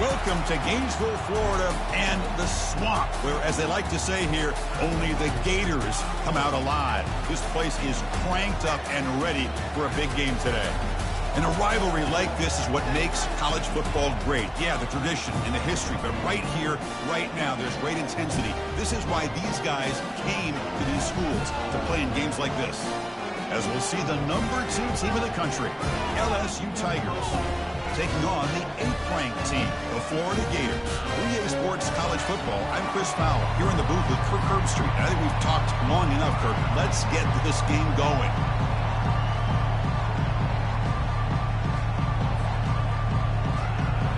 Welcome to Gainesville, Florida, and the swamp, where, as they like to say here, only the Gators come out alive. This place is cranked up and ready for a big game today. And a rivalry like this is what makes college football great. Yeah, the tradition and the history, but right here, right now, there's great intensity. This is why these guys came to these schools to play in games like this. As we'll see the #2 team in the country, LSU Tigers, taking on the 8th-ranked team, the Florida Gators. 3A Sports College Football. I'm Chris Fowler, here in the booth with Kirk Herbstreit. I think we've talked long enough, Kirk. Let's get this game going.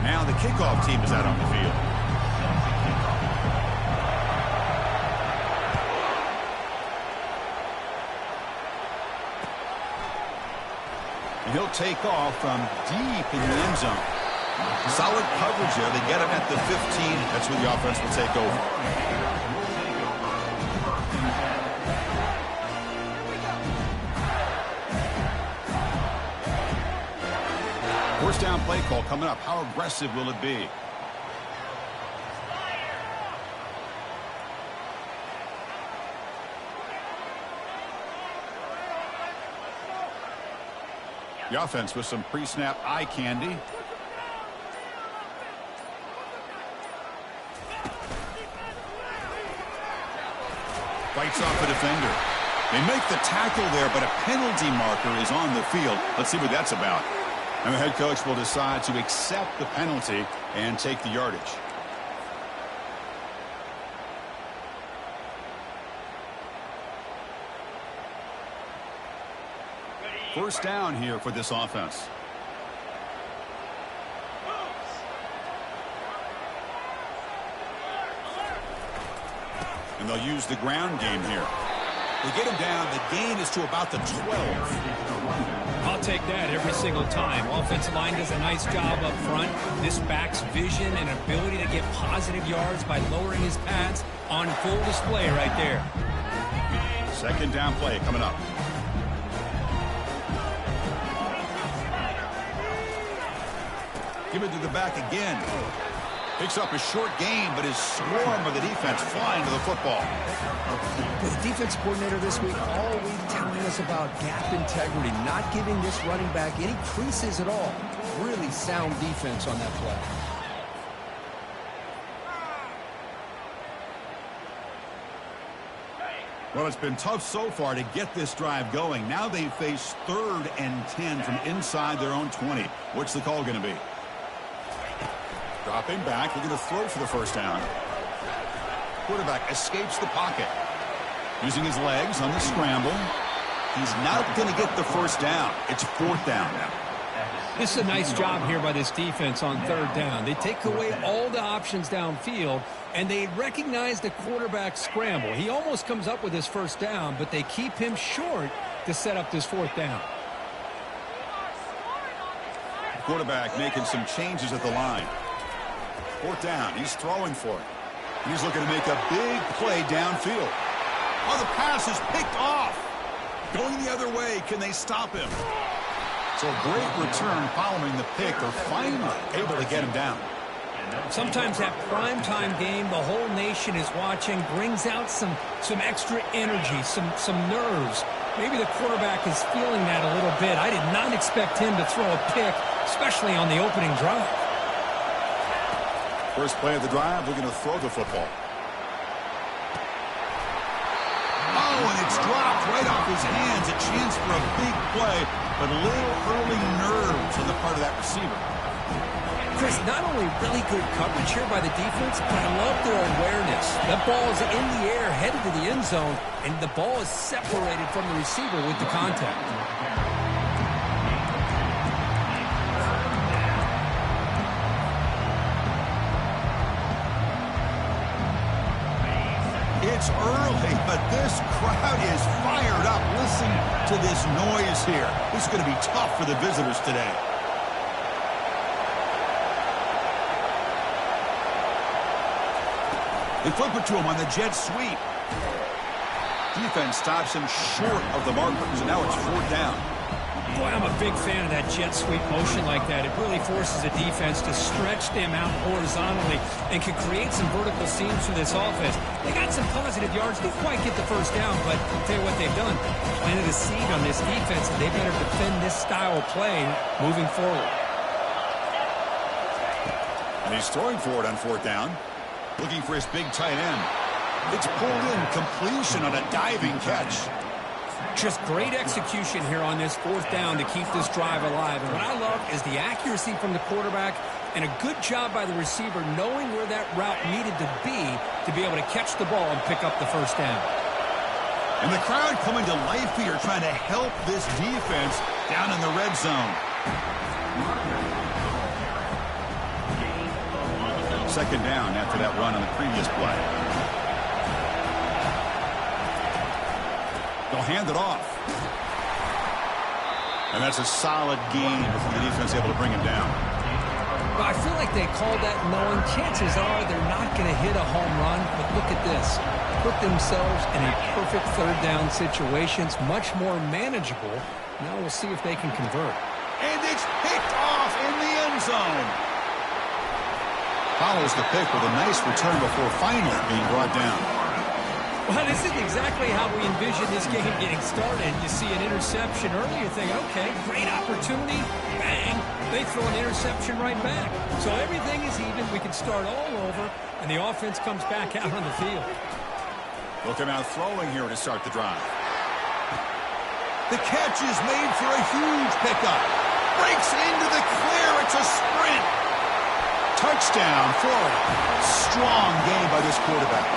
Now the kickoff team is out on the field. And he'll take off from deep in the end zone. Solid coverage there. They get him at the 15. That's where the offense will take over. First down play call coming up. How aggressive will it be? The offense with some pre-snap eye candy. Fights off a defender. They make the tackle there, but a penalty marker is on the field. Let's see what that's about. And the head coach will decide to accept the penalty and take the yardage. First down here for this offense. And they'll use the ground game here. They get him down. The gain is to about the 12. I'll take that every single time. Offensive line does a nice job up front. This back's vision and ability to get positive yards by lowering his pads on full display right there. Second down play coming up. Give it to the back again. Picks up a short gain, but his swarm of the defense flying to the football. The defense coordinator this week all week telling us about gap integrity, not giving this running back any creases at all. Really sound defense on that play. Well, it's been tough so far to get this drive going. Now they face 3rd and 10 from inside their own 20. What's the call going to be? Dropping back. They're going to throw for the first down. Quarterback escapes the pocket. Using his legs on the scramble. He's not going to get the first down. It's 4th down now. This is a nice job here by this defense on 3rd down. They take away all the options downfield, and they recognize the quarterback scramble. He almost comes up with his first down, but they keep him short to set up this 4th down. Quarterback making some changes at the line. 4th down. He's throwing for it. He's looking to make a big play downfield. Oh, the pass is picked off. Going the other way. Can they stop him? So great return following the pick. They're finally able to get him down. Sometimes that primetime game, the whole nation is watching, brings out some extra energy, some nerves. Maybe the quarterback is feeling that a little bit. I did not expect him to throw a pick, especially on the opening drive. First play of the drive, we're going to throw the football. Oh, and it's dropped right off his hands. A chance for a big play, but a little early nerves on the part of that receiver. Chris, not only really good coverage here by the defense, but I love their awareness. That ball is in the air, headed to the end zone, and the ball is separated from the receiver with the contact. It's early, but this crowd is fired up. Listen to this noise here. This is going to be tough for the visitors today. They flip it to him on the jet sweep. Defense stops him short of the marker, so now it's 4th down. Boy, I'm a big fan of that jet sweep motion like that. It really forces a defense to stretch them out horizontally and can create some vertical seams for this offense. They got some positive yards. Didn't quite get the first down, but I'll tell you what they've done. Planted a seed on this defense, and they better defend this style of play moving forward. And he's throwing for it on 4th down. Looking for his big tight end. It's pulled in. Completion on a diving catch. Just great execution here on this 4th down to keep this drive alive. And what I love is the accuracy from the quarterback and a good job by the receiver knowing where that route needed to be able to catch the ball and pick up the first down. And the crowd coming to life here trying to help this defense down in the red zone. 2nd down after that run on the previous play. They'll hand it off. And that's a solid gain before the defense able to bring him down. Well, I feel like they called that knowing chances are they're not going to hit a home run. But look at this. Put themselves in a perfect 3rd down situation. It's much more manageable. Now we'll see if they can convert. And it's picked off in the end zone. Follows the pick with a nice return before finally being brought down. Well, this isn't exactly how we envisioned this game getting started. You see an interception early, you think, okay, great opportunity, bang, they throw an interception right back. So everything is even. We can start all over, and the offense comes back out on the field. Looking out throwing here to start the drive. The catch is made for a huge pickup. Breaks into the clear. It's a sprint. Touchdown, Florida. Strong game by this quarterback.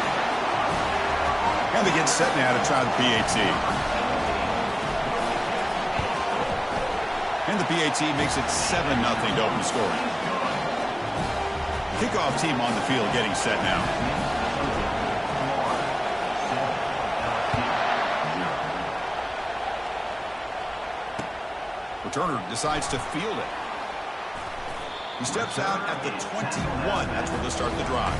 And they get set now to try the PAT. And the PAT makes it 7-0 to open scoring. Kickoff team on the field getting set now. Returner decides to field it. He steps out at the 21. That's where they'll start the drive.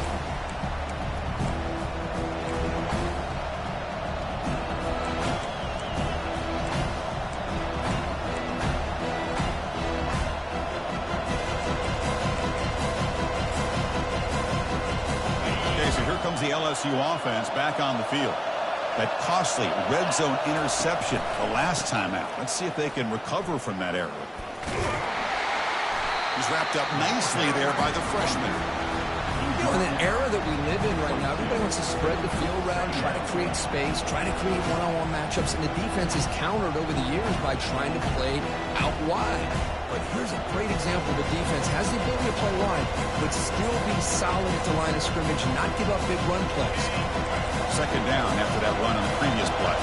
Comes the LSU offense back on the field. That costly red zone interception the last time out. Let's see if they can recover from that error. He's wrapped up nicely there by the freshman. You know, in an era that we live in right now, everybody wants to spread the field around, try to create space, try to create one-on-one matchups, and the defense is countered over the years by trying to play out wide. But here's a great example. The defense has the ability to play wide, but still be solid at the line of scrimmage and not give up big run plays. 2nd down after that run on the previous play.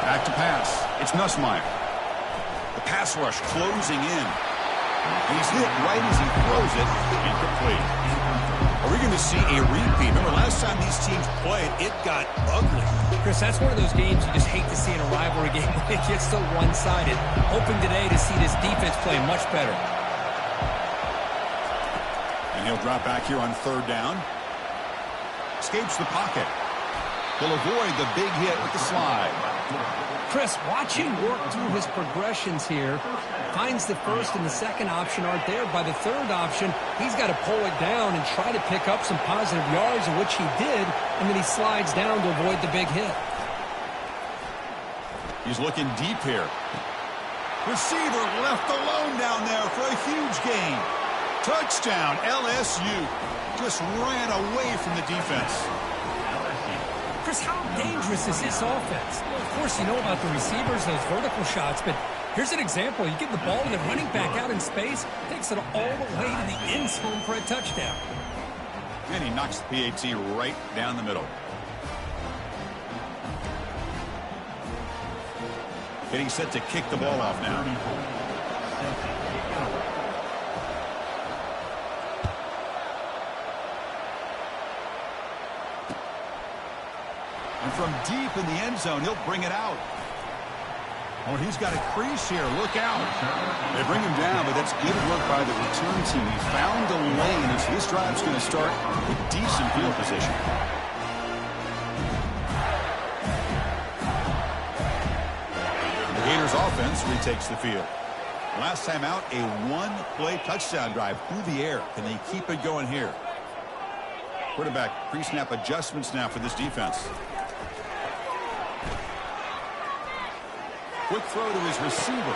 Back to pass. It's Nussmeier. The pass rush closing in. And he's hit right as he throws it. Incomplete. Are we going to see a repeat? Remember, last time these teams played, it got ugly. Chris, that's one of those games you just hate to see in a rivalry game when it gets so one-sided. Hoping today to see this defense play much better. And he'll drop back here on 3rd down. Escapes the pocket. He'll avoid the big hit with the slide. Chris, watch him work through his progressions here. Finds the 1st and the 2nd option aren't there. By the 3rd option, he's got to pull it down and try to pick up some positive yards, which he did, and then he slides down to avoid the big hit. He's looking deep here. Receiver left alone down there for a huge gain. Touchdown, LSU. Just ran away from the defense. Chris, how dangerous is this offense? Well, of course, you know about the receivers, those vertical shots, but here's an example. You give the ball to the running back out in space, takes it all the way to the end zone for a touchdown. And he knocks the PAT right down the middle. Getting set to kick the ball off now. And from deep in the end zone, he'll bring it out. Oh, he's got a crease here. Look out. They bring him down, but that's good work by the return team. He found a lane, and so this drive's going to start with decent field position. Niners offense retakes the field. Last time out, a one-play touchdown drive through the air. Can they keep it going here? Quarterback pre-snap adjustments now for this defense. Quick throw to his receiver.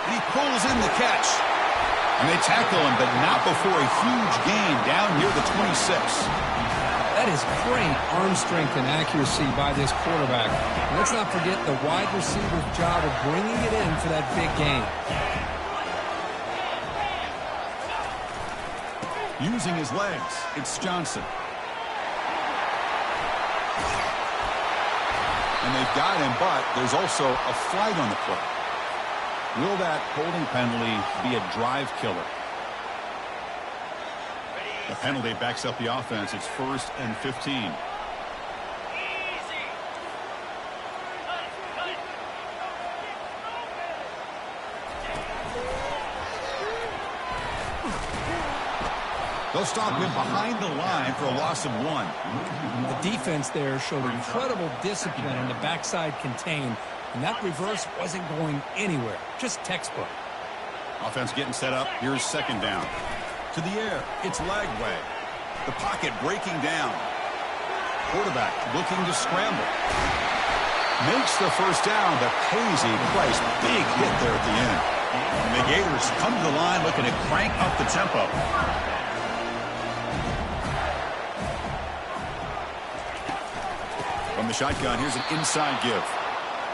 And he pulls in the catch. And they tackle him, but not before a huge gain down near the 26. That is great arm strength and accuracy by this quarterback. And let's not forget the wide receiver's job of bringing it in for that big gain. Using his legs, it's Johnson. And they've got him, but there's also a flag on the play. Will that holding penalty be a drive killer? The penalty backs up the offense. It's 1st and 15. They'll stop him behind the line for a loss of 1. The defense there showed incredible discipline on the backside contain, and that reverse wasn't going anywhere. Just textbook. Offense getting set up. Here's 2nd down. To the air. It's Lagway. The pocket breaking down. Quarterback looking to scramble. Makes the 1st down, but pays a price. Big hit there at the end. And the Gators come to the line looking to crank up the tempo. From the shotgun, here's an inside give.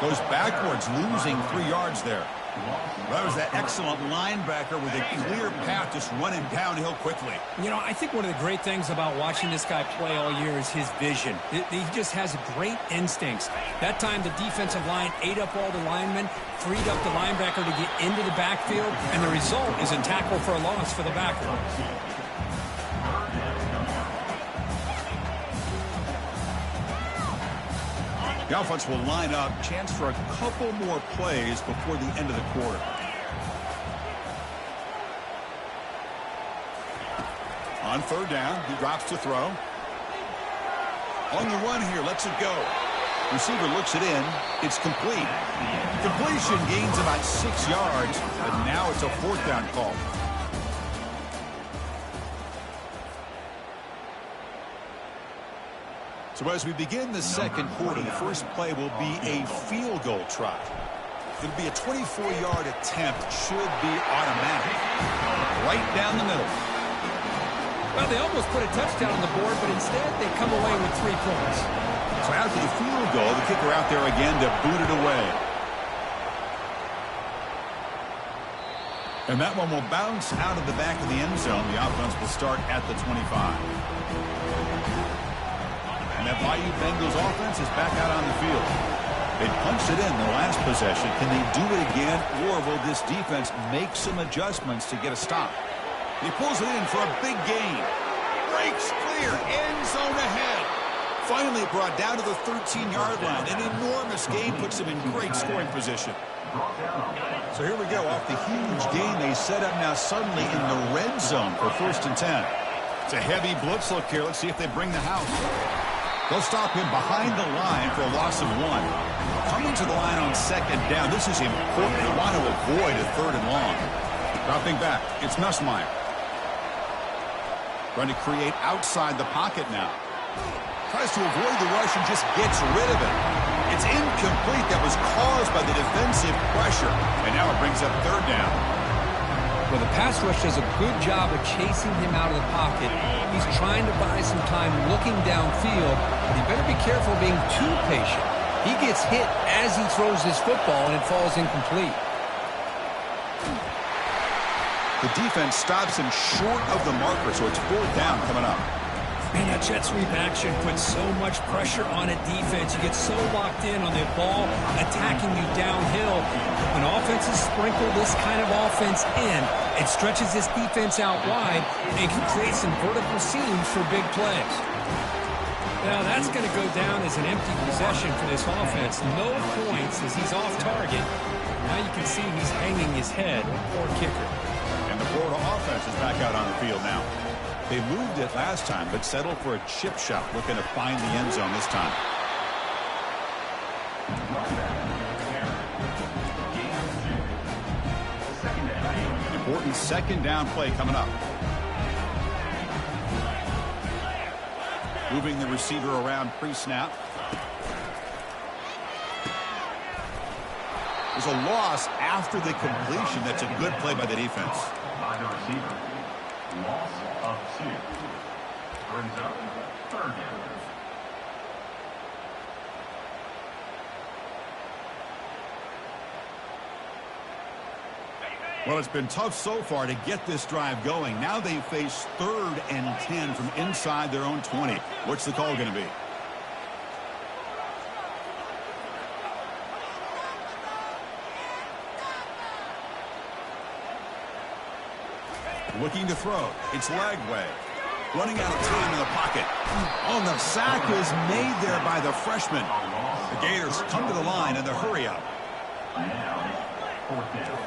Goes backwards, losing 3 yards there. That was that excellent linebacker with a clear path just running downhill quickly. You know, I think one of the great things about watching this guy play all year is his vision. He just has great instincts. That time the defensive line ate up all the linemen, freed up the linebacker to get into the backfield, and the result is a tackle for a loss for the backer. The offense will line up. Chance for a couple more plays before the end of the quarter. On 3rd down, he drops to throw. On the run here, lets it go. Receiver looks it in. It's complete. Completion gains about 6 yards, but now it's a 4th down call. So as we begin the 2nd quarter, the first play will be a field goal try. It'll be a 24-yard attempt. Should be automatic. Right down the middle. Well, they almost put a touchdown on the board, but instead they come away with 3 points. So after the field goal, the kicker out there again to boot it away. And that one will bounce out of the back of the end zone. The offense will start at the 25. And that Bayou Bengals offense is back out on the field. They punched it in the last possession. Can they do it again, or will this defense make some adjustments to get a stop? He pulls it in for a big gain. Breaks clear. End zone ahead. Finally brought down to the 13-yard line. An enormous gain puts them in great scoring position. So here we go. Off the huge gain, they set up now suddenly in the red zone for 1st and 10. It's a heavy blitz look here. Let's see if they bring the house. They'll stop him behind the line for a loss of 1. Coming to the line on 2nd down. This is important. They want to avoid a 3rd and long. Dropping back. It's Nussmeier. Trying to create outside the pocket now. Tries to avoid the rush and just gets rid of it. It's incomplete. That was caused by the defensive pressure. And now it brings up 3rd down. Well, the pass rush does a good job of chasing him out of the pocket. He's trying to buy some time looking downfield, but he better be careful being too patient. He gets hit as he throws his football, and it falls incomplete. The defense stops him short of the marker, so it's 4th down coming up. Man, that jet sweep action puts so much pressure on a defense. You get so locked in on the ball attacking you downhill. When offenses sprinkle this kind of offense in, it stretches this defense out wide and can create some vertical seams for big plays. Now, that's going to go down as an empty possession for this offense. No points as he's off target. Now you can see he's hanging his head. Poor kicker. And the Florida offense is back out on the field now. They moved it last time, but settled for a chip shot, looking to find the end zone this time. exciting second down play coming up. Moving the receiver around pre-snap. There's a loss after the completion. That's a good play by the defense. By the receiver. Loss of 2. Brings up third down. Well, it's been tough so far to get this drive going. Now they face 3rd and 10 from inside their own 20. What's the call going to be? Looking to throw. It's Lagway. Running out of time in the pocket. Oh, and the sack is made there by the freshman. The Gators come to the line in the hurry up. Fourth down.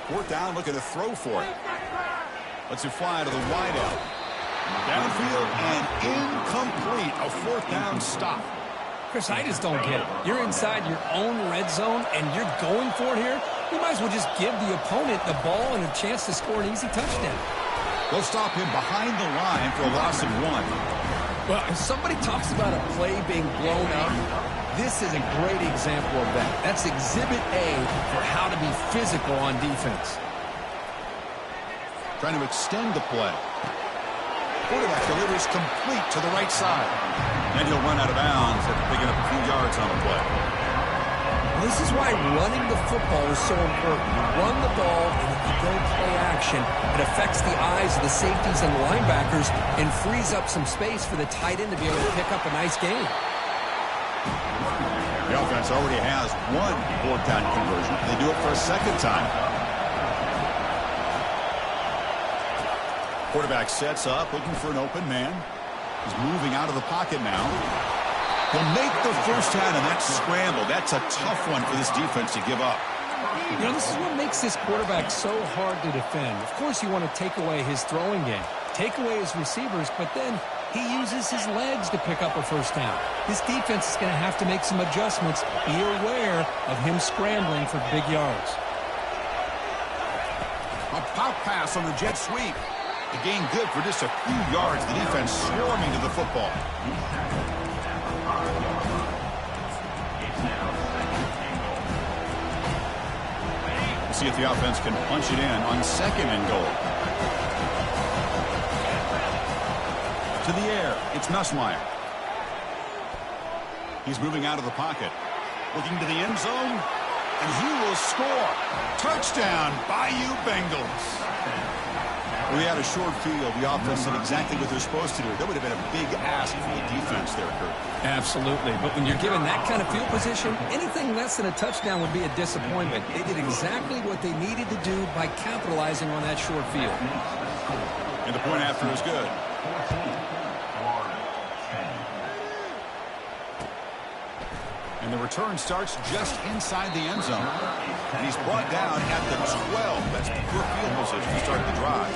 4th down, looking to throw for it. Lets it fly to the wide out. Downfield and incomplete. A 4th down stop. Chris, I just don't get it. You're inside your own red zone, and you're going for it here? You might as well just give the opponent the ball and a chance to score an easy touchdown. They'll stop him behind the line for a loss of 1. Well, if somebody talks about a play being blown up, this is a great example of that. That's Exhibit A for how to be physical on defense. Trying to extend the play. Quarterback delivers complete to the right side. And he'll run out of bounds after picking up a few yards on the play. Well, this is why running the football is so important. You run the ball, and if you go play action, it affects the eyes of the safeties and the linebackers and frees up some space for the tight end to be able to pick up a nice gain. The offense already has 1 4th down conversion. They do it for a 2nd time. Quarterback sets up, looking for an open man. He's moving out of the pocket now. He'll make the first down, and that scramble. That's a tough one for this defense to give up. You know, this is what makes this quarterback so hard to defend. Of course, you want to take away his throwing game, take away his receivers, but then he uses his legs to pick up a first down. This defense is going to have to make some adjustments. Be aware of him scrambling for big yards. A pop pass on the jet sweep. The gain good for just a few yards. The defense swarming to the football. We'll see if the offense can punch it in on 2nd and goal. To the air, it's Nussmeier. He's moving out of the pocket. Looking to the end zone, and he will score. Touchdown, Bayou Bengals. We had a short field. The offense did exactly what they're supposed to do. That would have been a big ask for the defense there, Kurt. Absolutely. But when you're given that kind of field position, anything less than a touchdown would be a disappointment. They did exactly what they needed to do by capitalizing on that short field. And the point after is good. And the return starts just inside the end zone. And he's brought down at the 12. That's poor field position to start the drive.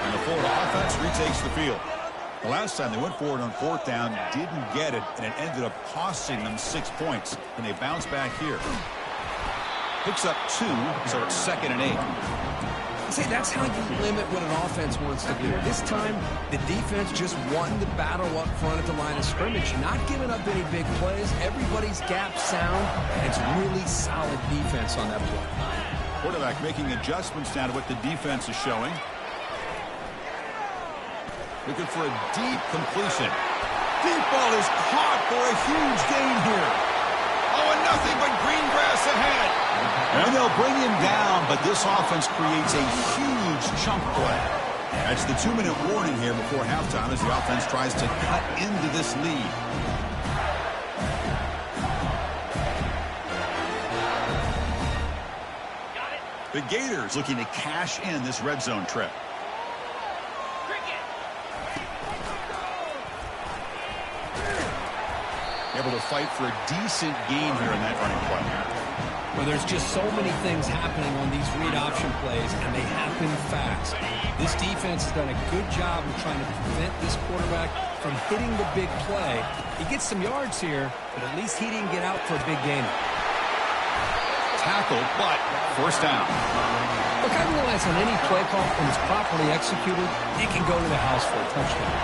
And the Florida offense retakes the field. The last time they went forward on 4th down, didn't get it, and it ended up costing them 6 points. And they bounce back here. Picks up 2, so it's 2nd and 8. See, that's how you limit what an offense wants to do. This time, the defense just won the battle up front at the line of scrimmage, not giving up any big plays. Everybody's gap sound. It's really solid defense on that play. Quarterback making adjustments now to what the defense is showing. Looking for a deep completion. Deep ball is caught for a huge gain here. Oh, and nothing but green grass ahead. And they'll bring him down, but this offense creates a huge chunk play. That's the 2-minute warning here before halftime as the offense tries to cut into this lead. The Gators looking to cash in this red zone trip. Able to fight for a decent gain here in that running play. Well, there's just so many things happening on these read option plays, and they happen fast. This defense has done a good job of trying to prevent this quarterback from hitting the big play. He gets some yards here, but at least he didn't get out for a big gain. Tackled, but first down. Look, I realize on any play call, when it's properly executed, it can go to the house for a touchdown.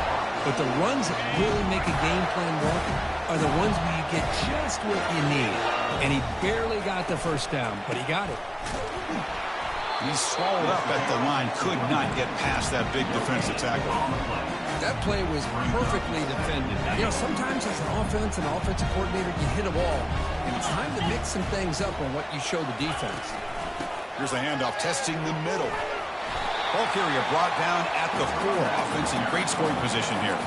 But the runs that really make a game plan work are the ones where you get just what you need. And he barely got the first down, but he got it. He's swallowed up at the line. Could not get past that big defensive tackle. That play was perfectly defended. You know, sometimes as an offensive coordinator, you hit a ball, and it's time to mix some things up on what you show the defense. Here's a handoff testing the middle. Ball carrier brought down at the 4. Offense in great scoring position here.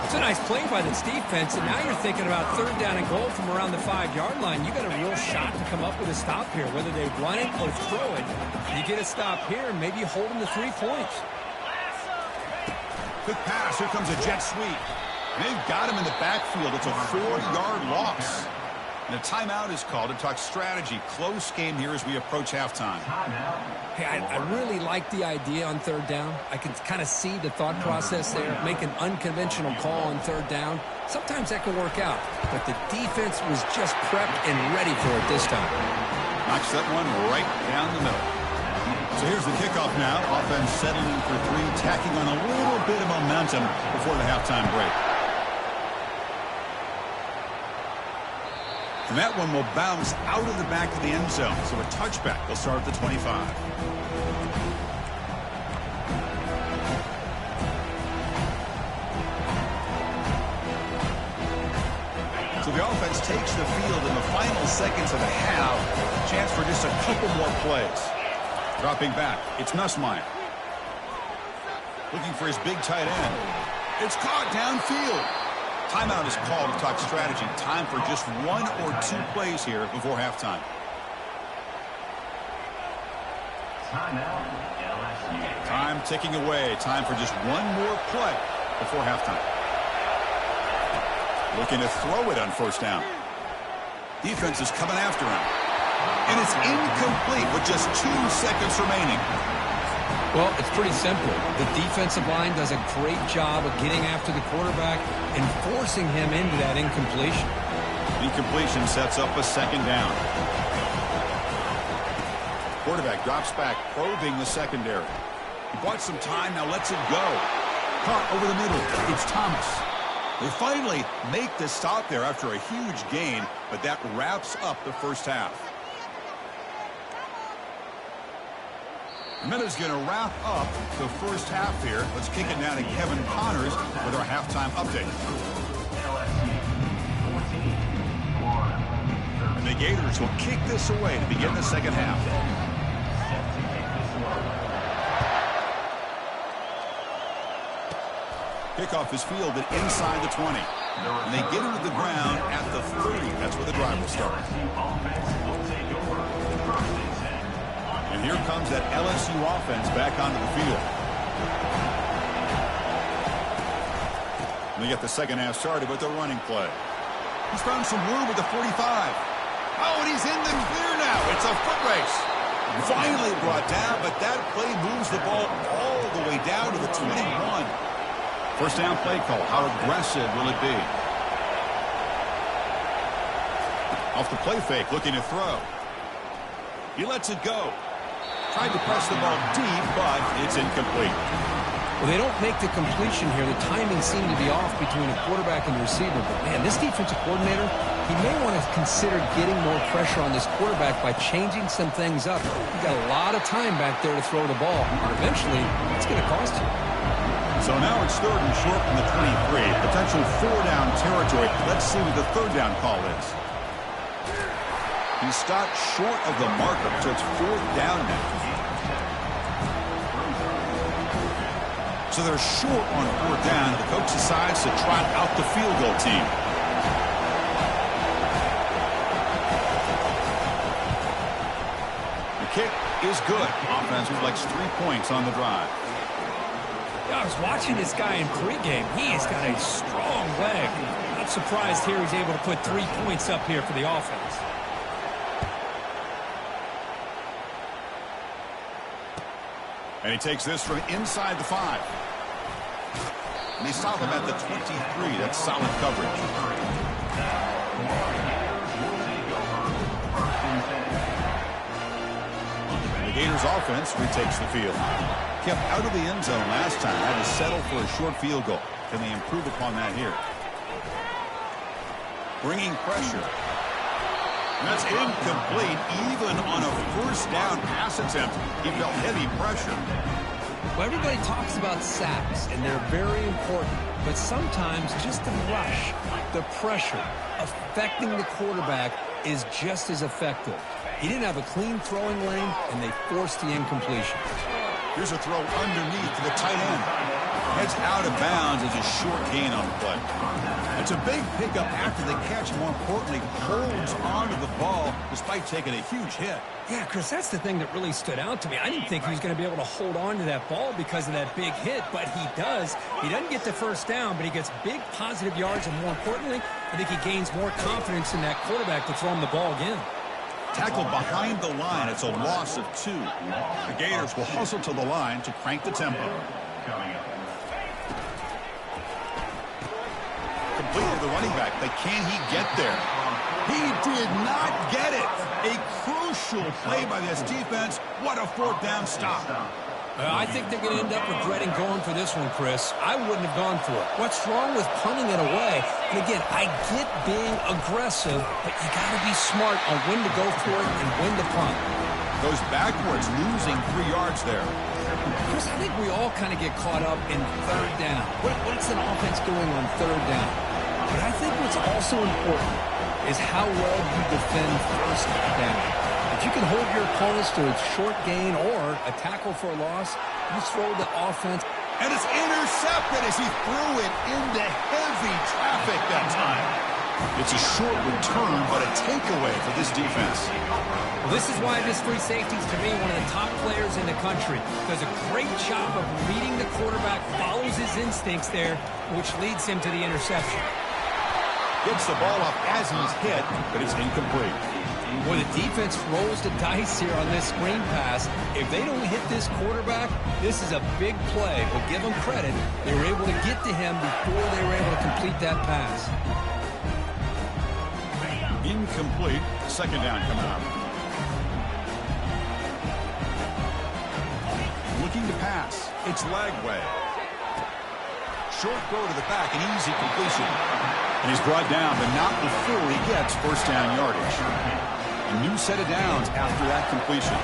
It's a nice play by this defense, and now you're thinking about third down and goal from around the 5-yard line. You got a real shot to come up with a stop here, whether they run it or throw it. You get a stop here, and maybe you hold them to 3 points. Quick pass. Here comes a jet sweep. They've got him in the backfield. It's a 4-yard loss. And a timeout is called to talk strategy. Close game here as we approach halftime. Hey, I really like the idea on third down. I can kind of see the thought process there. Make an unconventional call on third down. Sometimes that can work out. But the defense was just prepped and ready for it this time. Knocks that one right down the middle. So here's the kickoff now. Offense settling for 3, tacking on a little bit of momentum before the halftime break. And that one will bounce out of the back of the end zone. So a touchback. They'll start at the 25. So the offense takes the field in the final seconds of the half. Chance for just a couple more plays. Dropping back. It's Nussmeier. Looking for his big tight end. It's caught downfield. Timeout is called to talk strategy. Time for just 1 or 2 plays here before halftime. Time ticking away. Time for just 1 more play before halftime. Looking to throw it on first down. Defense is coming after him. And it's incomplete with just 2 seconds remaining. Well, it's pretty simple. The defensive line does a great job of getting after the quarterback and forcing him into that incompletion. Incompletion sets up a second down. Quarterback drops back, probing the secondary. He bought some time, now lets it go. Caught over the middle. It's Thomas. They finally make the stop there after a huge gain, but that wraps up the first half. And that is going to wrap up the first half here. Let's kick it down to Kevin Connors with our halftime update. And the Gators will kick this away to begin the second half. Kickoff is fielded inside the 20. And they get it to the ground at the 30. That's where the drive will start. And here comes that LSU offense back onto the field. And they get the second half started with the running play. He's found some room with the 45. Oh, and he's in the clear now. It's a foot race. Finally brought down, but that play moves the ball all the way down to the 21. First down play call. How aggressive will it be? Off the play fake, looking to throw. He lets it go. Tried to press the ball deep, but it's incomplete. Well, they don't make the completion here. The timing seemed to be off between the quarterback and the receiver. But, man, this defensive coordinator, he may want to consider getting more pressure on this quarterback by changing some things up. He's got a lot of time back there to throw the ball. And eventually, it's going to cost you. So now it's third and short from the 23. Potential 4-down territory. Let's see what the third down call is. He stopped short of the marker, so it's 4th down now. So they're short on 4th down. The coach decides to trot out the field goal team. The kick is good. Offense reflects 3 points on the drive. I was watching this guy in pregame. He has got a strong leg. Not surprised here he's able to put 3 points up here for the offense. And he takes this from inside the 5. And they stop him at the 23. That's solid coverage. The Gators offense retakes the field. Kept out of the end zone last time. Had to settle for a short field goal. Can they improve upon that here? Bringing pressure. That's incomplete. Even on a first down pass attempt, he felt heavy pressure. Well, everybody talks about sacks, and they're very important. But sometimes just the rush, the pressure, affecting the quarterback is just as effective. He didn't have a clean throwing lane, and they forced the incompletion. Here's a throw underneath to the tight end. Heads out of bounds. It's a short gain on the play. It's a big pickup after the catch. More importantly, holds onto the ball despite taking a huge hit. Yeah, Chris, that's the thing that really stood out to me. I didn't think he was going to be able to hold on to that ball because of that big hit, but he does. He doesn't get the first down, but he gets big positive yards, and more importantly, I think he gains more confidence in that quarterback to throw him the ball again. Tackled behind the line. It's a loss of 2. The Gators will hustle to the line to crank the tempo. Completed the running back, but can he get there? He did not get it. A crucial play by this defense. What a fourth down stop. I think they're going to end up regretting going for this one, Chris. I wouldn't have gone for it. What's wrong with punting it away? And again, I get being aggressive, but you got to be smart on when to go for it and when to punt. Goes backwards, losing 3 yards there. Chris, I think we all kind of get caught up in third down. What's an offense doing on third down? But I think what's also important is how well you defend first down. If you can hold your opponents to a short gain or a tackle for a loss, you throw the offense. And it's intercepted as he threw it into heavy traffic that time. It's a short return, but a takeaway for this defense. Well, this is why this free safety is, to me, one of the top players in the country. Does a great job of reading the quarterback, follows his instincts there, which leads him to the interception. Gets the ball up as he's hit, but it's incomplete. Boy, the defense rolls the dice here on this screen pass. If they don't hit this quarterback, this is a big play. But give them credit. They were able to get to him before they were able to complete that pass. Incomplete. Second down coming up. Looking to pass. It's Lagway. Short throw to the back, an easy completion. And he's brought down, but not before he gets first down yardage. A new set of downs after that completion.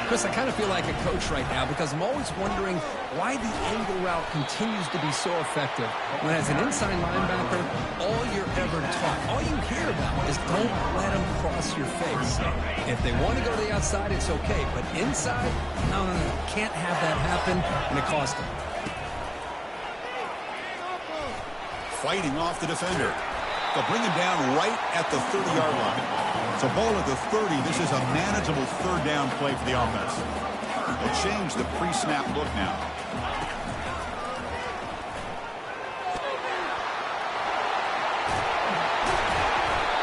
Chris, I kind of feel like a coach right now because I'm always wondering why the angle route continues to be so effective. When as an inside linebacker, all you're ever taught, all you hear about is don't let them cross your face. If they want to go to the outside, it's okay. But inside, no. Can't have that happen, and it cost them. Fighting off the defender. They'll bring him down right at the 30-yard line. So ball at the 30. This is a manageable third down play for the offense. They'll change the pre-snap look now.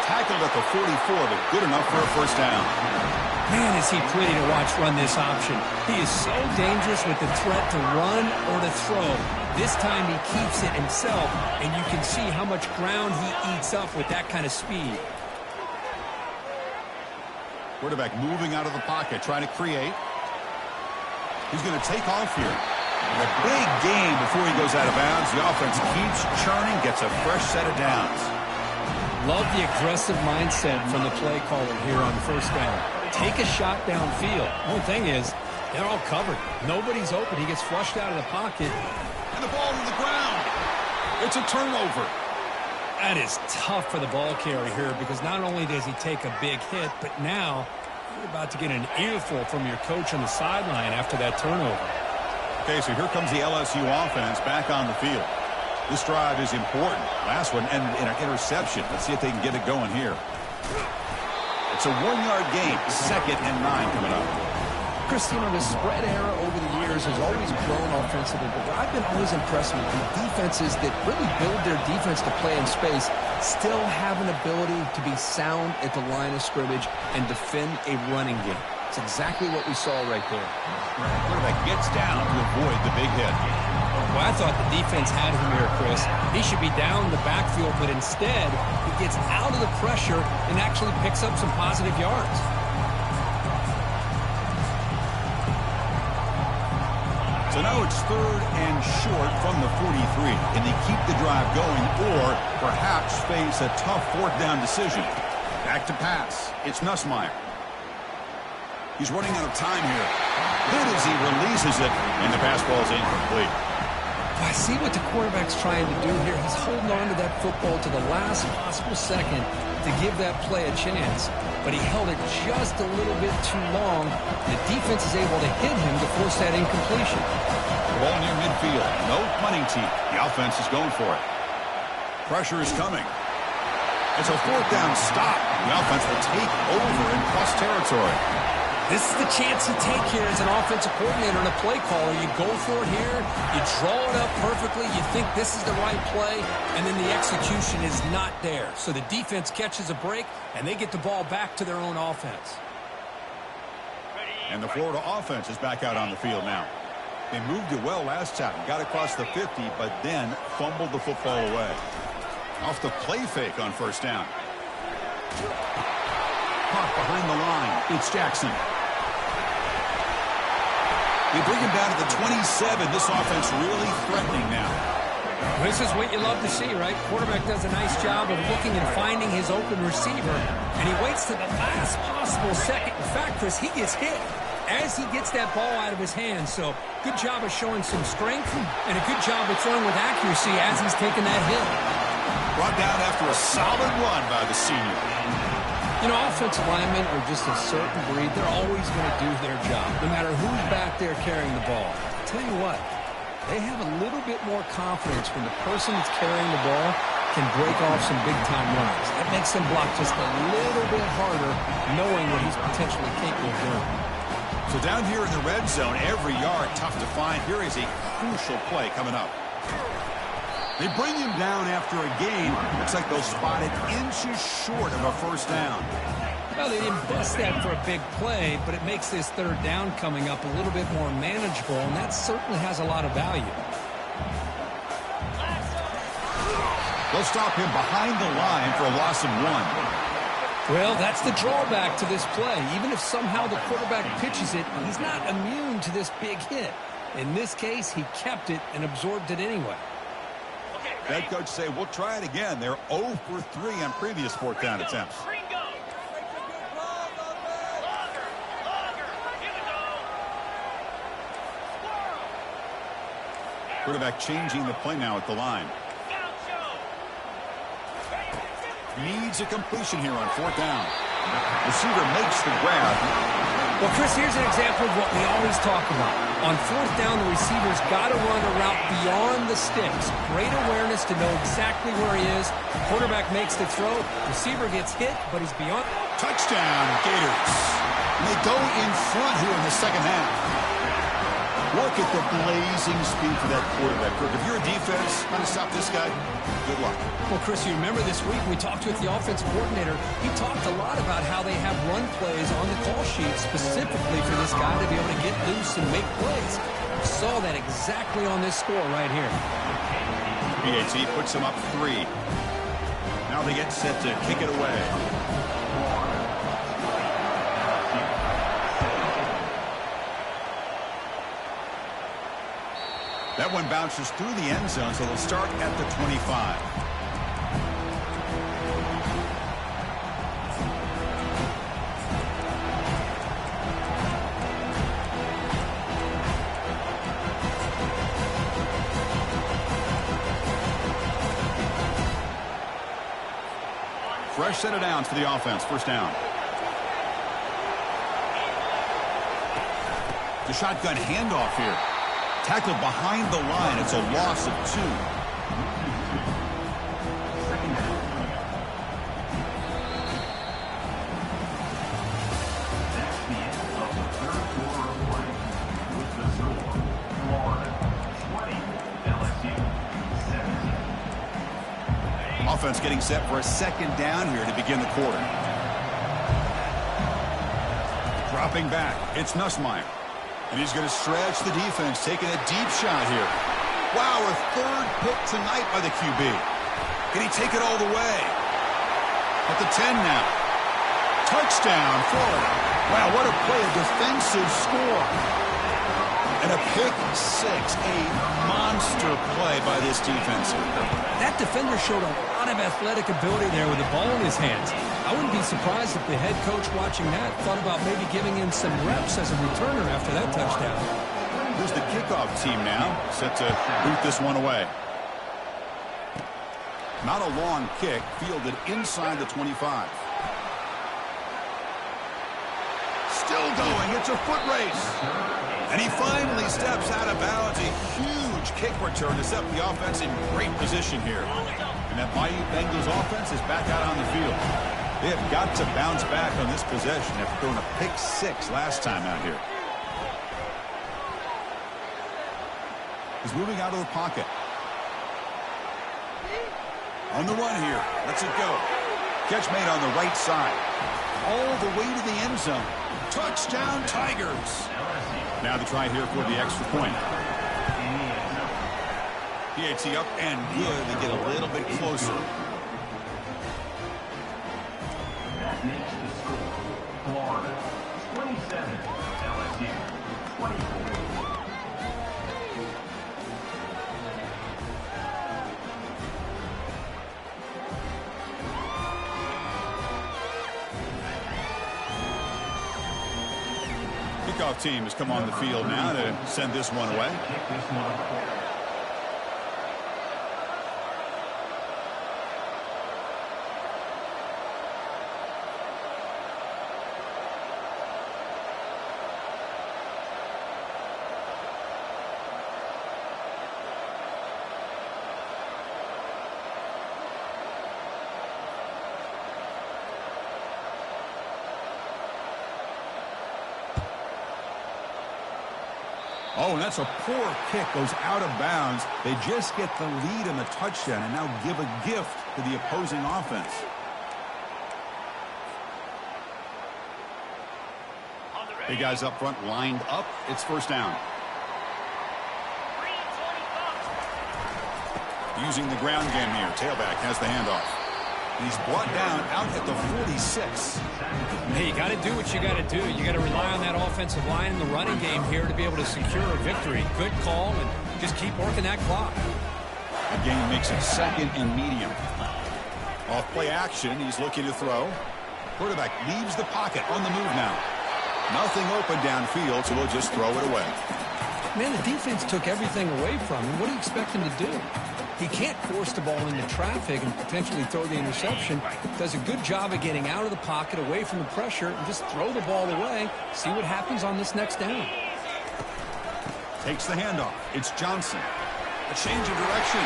Tackled at the 44, but good enough for a first down. Man, is he pretty to watch run this option. He is so dangerous with the threat to run or to throw. This time he keeps it himself, and you can see how much ground he eats up with that kind of speed. Quarterback moving out of the pocket, trying to create. He's going to take off here. And a big gain before he goes out of bounds. The offense keeps churning, gets a fresh set of downs. Love the aggressive mindset from the play caller here on first down. Take a shot downfield. One thing is, they're all covered. Nobody's open. He gets flushed out of the pocket. And the ball to the ground. It's a turnover. That is tough for the ball carrier here because not only does he take a big hit, but now you're about to get an earful from your coach on the sideline after that turnover. Okay, so here comes the LSU offense back on the field. This drive is important. Last one and an interception. Let's see if they can get it going here. It's a 1-yard gain. 2nd and 9 coming up. Chris, the spread era over the years has always grown offensively, but what I've been always impressed with the defenses that really build their defense to play in space still have an ability to be sound at the line of scrimmage and defend a running game. That's exactly what we saw right there. Quarterback gets down to avoid the big hit. Well, I thought the defense had him here, Chris. He should be down in the backfield, but instead, he gets out of the pressure and actually picks up some positive yards. So now it's 3rd and short from the 43. Can they keep the drive going or perhaps face a tough 4th down decision? Back to pass. It's Nussmeier. He's running out of time here. Then as he releases it, and the pass ball is incomplete. I see what the quarterback's trying to do here. He's holding on to that football to the last possible second to give that play a chance. But he held it just a little bit too long. The defense is able to hit him to force that incompletion. The ball near midfield. No punting team. The offense is going for it. Pressure is coming. It's a 4th down stop. The offense will take over in plus territory. This is the chance you take here as an offensive coordinator and a play caller. You go for it here. You draw it up perfectly. You think this is the right play, and then the execution is not there. So the defense catches a break, and they get the ball back to their own offense. And the Florida offense is back out on the field now. They moved it well last time. Got across the 50, but then fumbled the football away. Off the play fake on 1st down. Caught behind the line. It's Jackson. They bring him down to the 27. This offense really threatening now. This is what you love to see, right? Quarterback does a nice job of looking and finding his open receiver, and he waits to the last possible second. In fact, Chris, he gets hit as he gets that ball out of his hands. So good job of showing some strength and a good job of throwing with accuracy as he's taking that hit. Brought down after a solid run by the senior. You know, offensive linemen are just a certain breed. They're always going to do their job, no matter who's back there carrying the ball. I'll tell you what, they have a little bit more confidence when the person that's carrying the ball can break off some big-time runs. That makes them block just a little bit harder, knowing what he's potentially capable of doing. So down here in the red zone, every yard tough to find. Here is a crucial play coming up. They bring him down after a gain. Looks like they'll spot it inches short of a 1st down. Well, they didn't bust that for a big play, but it makes this 3rd down coming up a little bit more manageable, and that certainly has a lot of value. They'll stop him behind the line for a loss of 1. Well, that's the drawback to this play. Even if somehow the quarterback pitches it, he's not immune to this big hit. In this case, he kept it and absorbed it anyway. Head coach say, we'll try it again. They're 0 for 3 on previous 4th down attempts. Quarterback changing the play now at the line. Needs a completion here on 4th down. Receiver makes the grab. Well, Chris, here's an example of what we always talk about. On 4th down, the receiver's got to run a route beyond the sticks. Great awareness to know exactly where he is. Quarterback makes the throw. Receiver gets hit, but he's beyond. Touchdown, Gators. And they go in front here in the 2nd half. Look at the blazing speed for that quarterback. If you're a defense, trying to stop this guy, good luck. Well, Chris, you remember this week we talked with the offensive coordinator. He talked a lot about how they have run plays on the call sheet specifically for this guy to be able to get loose and make plays. We saw that exactly on this score right here. PAT puts him up 3. Now they get set to kick it away. That one bounces through the end zone, so they'll start at the 25. Fresh set of downs for the offense. 1st down. The shotgun handoff here. Tackled behind the line. It's a loss of 2. That's the end of the 3rd quarter of play. With the score, Florida 20, LSU 17. Offense getting set for a 2nd down here to begin the quarter. Dropping back, it's Nussmeier. And he's going to stretch the defense, taking a deep shot here. Wow, a third pick tonight by the QB. Can he take it all the way? At the 10 now. Touchdown, Florida. Wow, what a play, a defensive score. And a pick six, a monster play by this defense. That defender showed a lot of athletic ability there with the ball in his hands. I wouldn't be surprised if the head coach watching that thought about maybe giving him some reps as a returner after that touchdown. Here's the kickoff team now, set to boot this one away. Not a long kick, fielded inside the 25. Still going, it's a foot race. And he finally steps out of bounds. A huge kick return to set the offense in great position here. And that Miami Bengals offense is back out on the field. They have got to bounce back on this possession after throwing a pick six last time out here. He's moving out of the pocket. On the run here. Lets it go. Catch made on the right side. All the way to the end zone. Touchdown, Tigers. Now the try here for the extra point. PAT up and good. They get a little bit closer. That makes the score Florida 27, LSU 24. Kickoff team has come on the field now to send this one away. Oh, and that's a poor kick, goes out of bounds. They just get the lead in the touchdown and now give a gift to the opposing offense. Big guys up front lined up. It's first down. Using the ground game here. Tailback has the handoff. He's brought down out at the 46. Hey, you got to do what you got to do. You got to rely on that offensive line in the running game here to be able to secure a victory. Good call, and just keep working that clock. The game makes it second and medium. Off play action, he's looking to throw. Quarterback leaves the pocket on the move now. Nothing open downfield, so he'll just throw it away. Man, the defense took everything away from him. What do you expect him to do? He can't force the ball into traffic and potentially throw the interception. Does a good job of getting out of the pocket, away from the pressure, and just throw the ball away. See what happens on this next down. Takes the handoff. It's Johnson. A change of direction.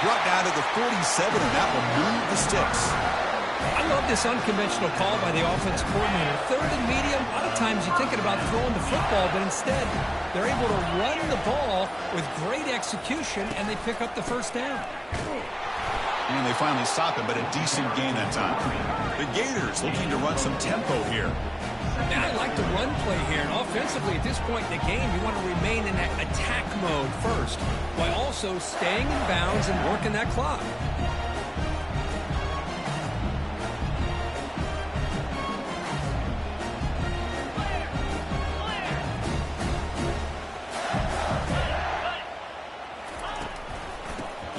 Brought down to the 47, and that will move the sticks. I love this unconventional call by the offensive coordinator. Third and medium, a lot of times you're thinking about throwing the football, but instead they're able to run the ball with great execution, and they pick up the first down. And they finally stop it, but a decent gain that time. The Gators looking to run some tempo here. And I like the run play here. And offensively, at this point in the game, you want to remain in that attack mode first, while also staying in bounds and working that clock.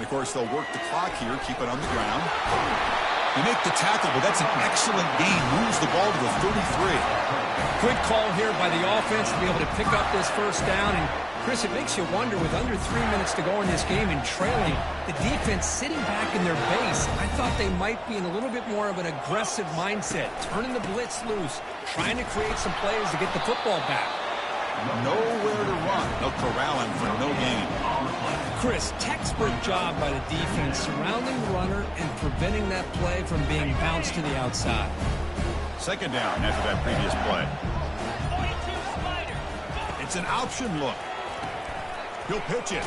Of course, they'll work the clock here, keep it on the ground. They make the tackle, but that's an excellent gain. Moves the ball to the 33. Good call here by the offense to be able to pick up this first down. And, Chris, it makes you wonder, with under 3 minutes to go in this game and trailing, the defense sitting back in their base, I thought they might be in a little bit more of an aggressive mindset, turning the blitz loose, trying to create some plays to get the football back. Nowhere to run. They'll corral him for no gain. Chris, textbook job by the defense surrounding the runner and preventing that play from being bounced to the outside. Second down after that previous play. It's an option look. He'll pitch it.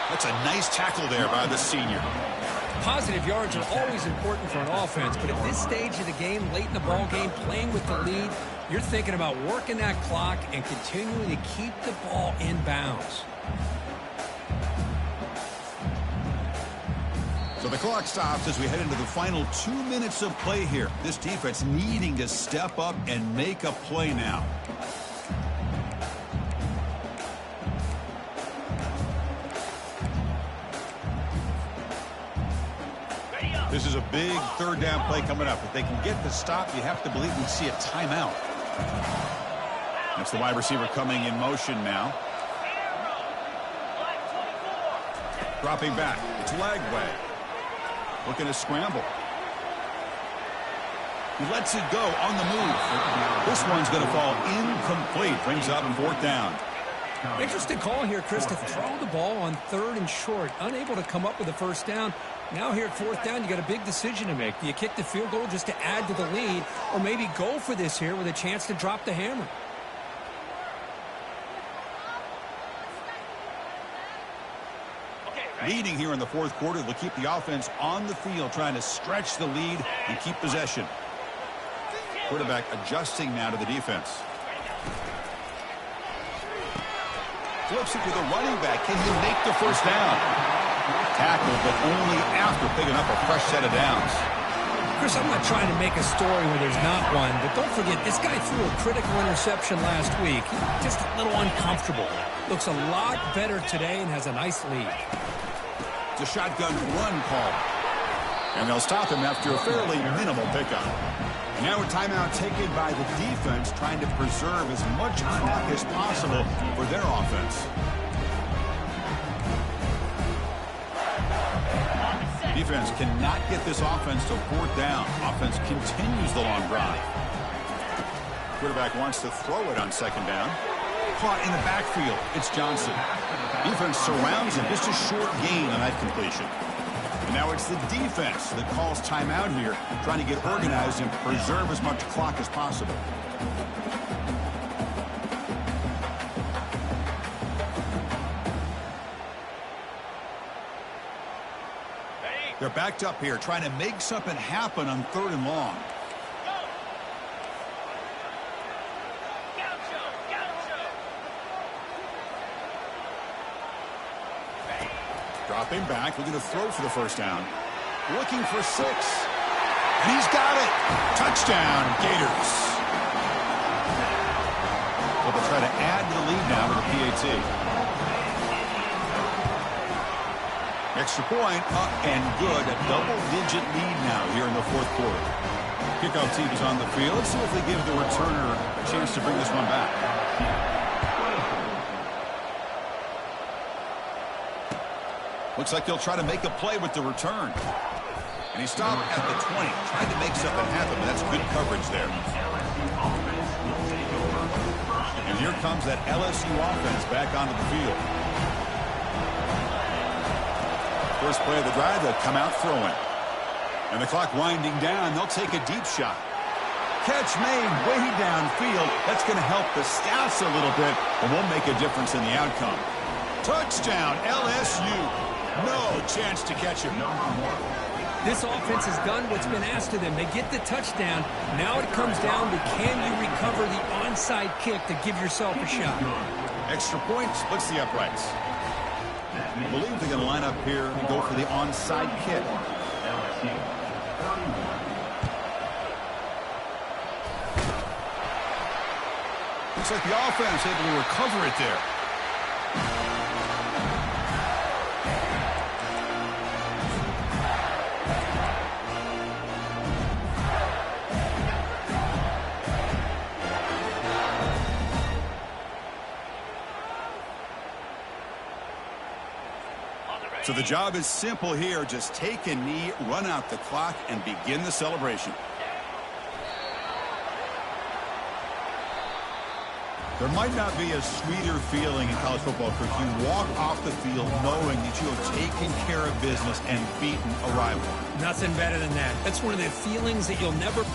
That's a nice tackle there by the senior. Positive yards are always important for an offense, but at this stage of the game, late in the ball game, playing with the lead, You're thinking about working that clock and continuing to keep the ball in bounds. So the clock stops as we head into the final 2 minutes of play here. This defense needing to step up and make a play now. This is a big third down play coming up. If they can get the stop, you have to believe we see a timeout. That's the wide receiver coming in motion now. Dropping back. It's Lagway. Looking to scramble. He lets it go on the move. This one's going to fall incomplete. Brings up 4th down. Interesting call here, Chris, to throw the ball on 3rd and short. Unable to come up with a first down. Now here at 4th down, you got a big decision to make. Do you kick the field goal just to add to the lead, or maybe go for this here with a chance to drop the hammer? Leading here in the 4th quarter, they'll keep the offense on the field, trying to stretch the lead and keep possession. Quarterback adjusting now to the defense. Flips it to the running back. Can he make the first down? Tackled, but only after picking up a fresh set of downs. Chris, I'm not trying to make a story where there's not one, but don't forget, this guy threw a critical interception last week. He's just a little uncomfortable. Looks a lot better today and has a nice lead. It's a shotgun run call. And they'll stop him after a fairly minimal pickup. And now a timeout taken by the defense, trying to preserve as much clock as possible for their offense. Defense cannot get this offense to 4th down. Offense continues the long drive. Quarterback wants to throw it on 2nd down. Caught in the backfield. It's Johnson. Defense surrounds him. Just a short gain on that completion. And now it's the defense that calls timeout here, trying to get organized and preserve as much clock as possible. They're backed up here, trying to make something happen on 3rd and long. Dropping back, looking to throw for the first down. Looking for 6. And he's got it. Touchdown, Gators. So they'll try to add to the lead now with a PAT. Extra point, up and good. A double-digit lead now here in the 4th quarter. Kickoff team is on the field. Let's see if they give the returner a chance to bring this one back. Looks like they'll try to make a play with the return. And he stopped at the 20. Tried to make something happen, but that's good coverage there. And here comes that LSU offense back onto the field. First play of the drive, they'll come out throwing. And the clock winding down, they'll take a deep shot. Catch made way downfield. That's going to help the stats a little bit, but won't make a difference in the outcome. Touchdown, LSU. No chance to catch him. This offense has done what's been asked of them. They get the touchdown. Now it comes down to, can you recover the onside kick to give yourself a shot? Extra point splits the uprights. I believe they're going to line up here and go for the onside kick. Looks like the offense able to recover it there. So the job is simple here. Just take a knee, run out the clock, and begin the celebration. There might not be a sweeter feeling in college football if you walk off the field knowing that you have taken care of business and beaten a rival. Nothing better than that. That's one of the feelings that you'll never...